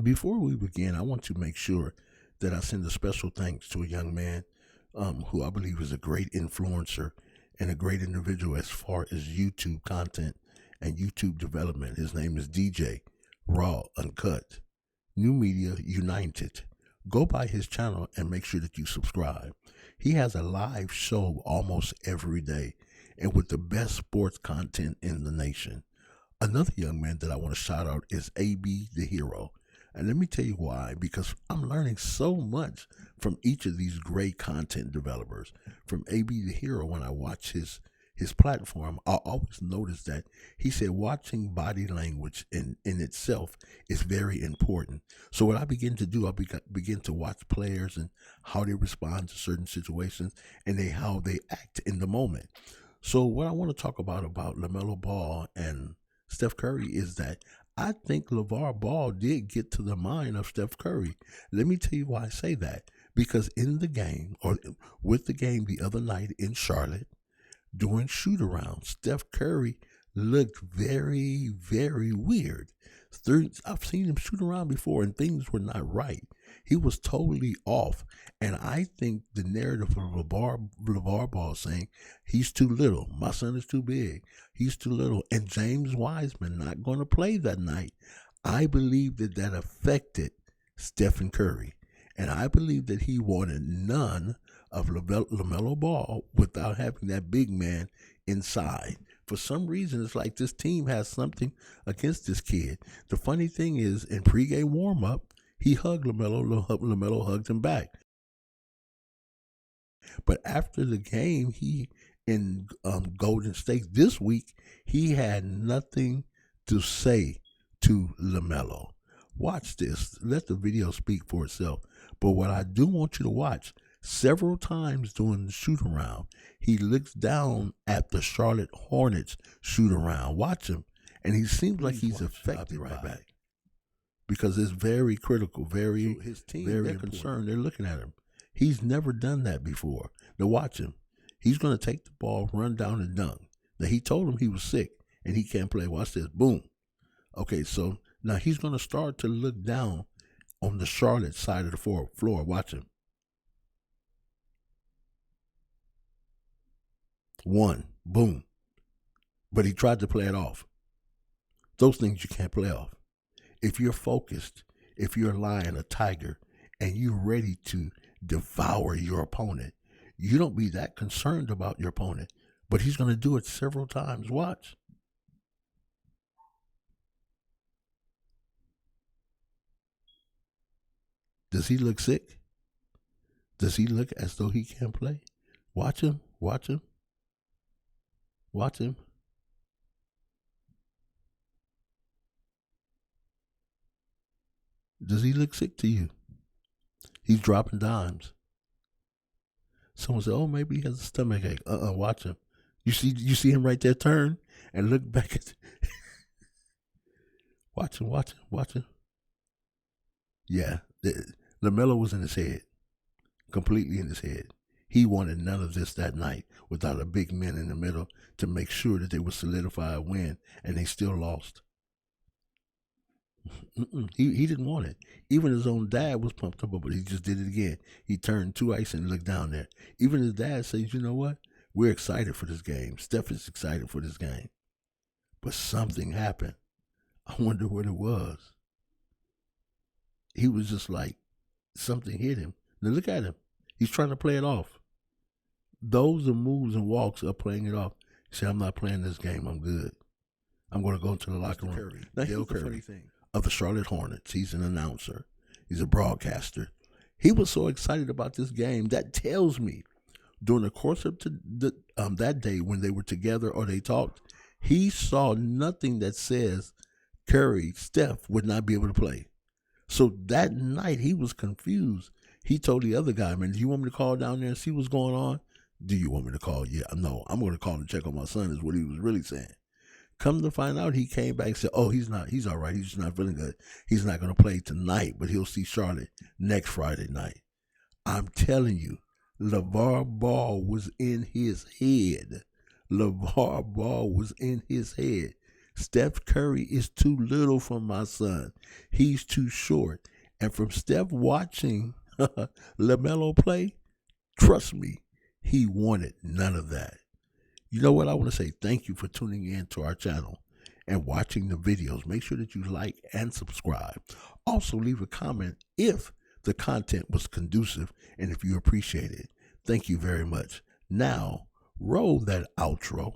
Before we begin, I want to make sure that I send a special thanks to a young man who I believe is a great influencer and a great individual as far as YouTube content and YouTube development. His name is DJ Raw Uncut, New Media United. Go by his channel and make sure that you subscribe. He has a live show almost every day and with the best sports content in the nation. Another young man that I want to shout out is AB the Hero. And let me tell you why, because I'm learning so much from each of these great content developers. From AB the Hero, when I watch his platform, I always notice that he said watching body language in itself is very important. So what I begin to do, I begin to watch players and how they respond to certain situations and how they act in the moment. So what I want to talk about Lamelo Ball and Steph Curry is that I think LeVar Ball did get to the mind of Steph Curry. Let me tell you why I say that. Because in the game, or with the game the other night in Charlotte, during shoot-around, Steph Curry looked very, very weird. I've seen him shoot around before, and things were not right. He was totally off. And I think the narrative of LeVar Ball saying, he's too little. My son is too big. He's too little. And James Wiseman not going to play that night. I believe that affected Stephen Curry. And I believe that he wanted none of LaMelo Ball without having that big man inside. For some reason, it's like this team has something against this kid. The funny thing is, in pregame warm-up, he hugged LaMelo. LaMelo hugged him back. But after the game, he in Golden State this week, he had nothing to say to LaMelo. Watch this. Let the video speak for itself. But what I do want you to watch, several times during the shoot-around, he looks down at the Charlotte Hornets shoot-around. Watch him. And he seems like he's affected right back. Because it's very critical, very, his team, very concerned. They're looking at him. He's never done that before. Now watch him. He's going to take the ball, run down and dunk. Now he told him he was sick and he can't play. Watch this. Boom. Okay, so now he's going to start to look down on the Charlotte side of the floor. Watch him. One. Boom. But he tried to play it off. Those things you can't play off. If you're focused, if you're a lion, a tiger, and you're ready to devour your opponent, you don't be that concerned about your opponent. But he's going to do it several times. Watch. Does he look sick? Does he look as though he can't play? Watch him. Watch him. Watch him. Does he look sick to you? He's dropping dimes. Someone said, "Oh, maybe he has a stomach ache." Watch him. You see him right there turn and look back at. Watch him. Yeah, LaMelo was in his head, completely in his head. He wanted none of this that night without a big man in the middle to make sure that they would solidify a win, and they still lost. He didn't want it. Even his own dad was pumped up, but he just did it again. He turned two ice and looked down there. Even his dad says, "You know what? We're excited for this game. Steph is excited for this game." But something happened. I wonder what it was. He was just like, something hit him. Now look at him. He's trying to play it off. Those are moves and walks of playing it off. He said, "I'm not playing this game. I'm good. I'm going to go into the locker room." Now, here's the funny thing. Of the Charlotte Hornets. He's an announcer. He's a broadcaster. He was so excited about this game. That tells me during the course of that day when they were together or they talked, he saw nothing that says Curry, Steph would not be able to play. So that night he was confused. He told the other guy, "Man, do you want me to call down there and see what's going on?" "Do you want me to call?" "Yeah, no, I'm going to call and check on my son," is what he was really saying. Come to find out, he came back and said, "Oh, he's all right. He's just not feeling good. He's not going to play tonight, but he'll see Charlotte next Friday night." I'm telling you, LeVar Ball was in his head. LeVar Ball was in his head. Steph Curry is too little for my son. He's too short. And from Steph watching Lamelo play, trust me, he wanted none of that. You know what? I want to say thank you for tuning in to our channel and watching the videos. Make sure that you like and subscribe. Also, leave a comment if the content was conducive and if you appreciate it. Thank you very much. Now, roll that outro.